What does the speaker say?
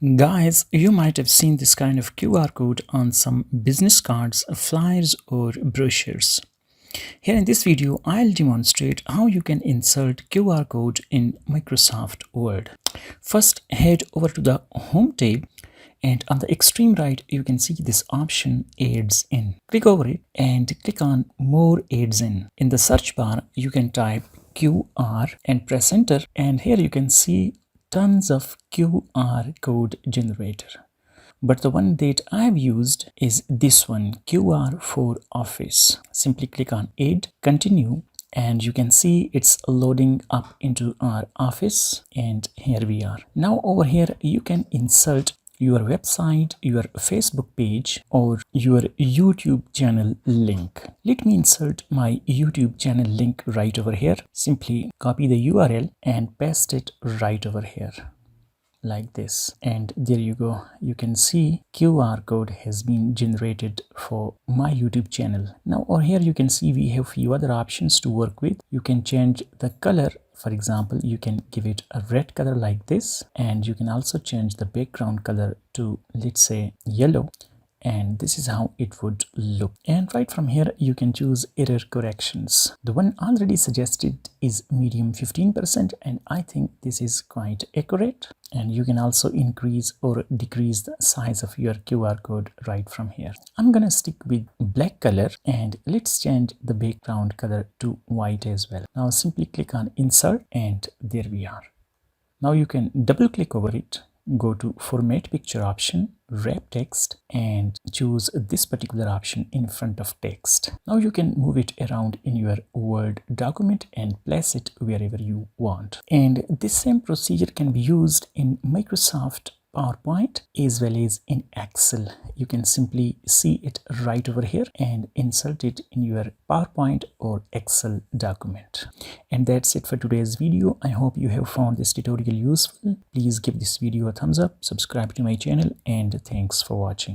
Guys, you might have seen this kind of QR code on some business cards, flyers, or brochures. Here in this video, I'll demonstrate how you can insert QR code in Microsoft Word. First, head over to the Home tab, and on the extreme right, you can see this option Aids In. Click over it and click on More Aids In. In the search bar, you can type QR and press enter, and here you can see tons of QR code generator. But the one that I've used is this one, QR for Office. Simply click on Add, Continue, and you can see it's loading up into our office, and here we are. Now over here you can insert your website, your Facebook page, or your YouTube channel link. Let me insert my YouTube channel link right over here. Simply copy the URL and paste it right over here like this, and there you go. You can see QR code has been generated for my YouTube channel. Now over here you can see we have few other options to work with. You can change the color. For example, you can give it a red color like this, and you can also change the background color to, let's say, yellow, and this is how it would look. And right from here you can choose error corrections. The one already suggested is medium 15%, and I think this is quite accurate. And you can also increase or decrease the size of your QR code right from here. I'm gonna stick with black color, and let's change the background color to white as well. Now simply click on insert, and there we are. Now you can double click over it, go to format picture option, wrap text, and choose this particular option in front of text. Now you can move it around in your Word document and place it wherever you want. And this same procedure can be used in Microsoft PowerPoint as well as in Excel. You can simply see it right over here and insert it in your PowerPoint or Excel document. And that's it for today's video. I hope you have found this tutorial useful. Please give this video a thumbs up, subscribe to my channel, and thanks for watching.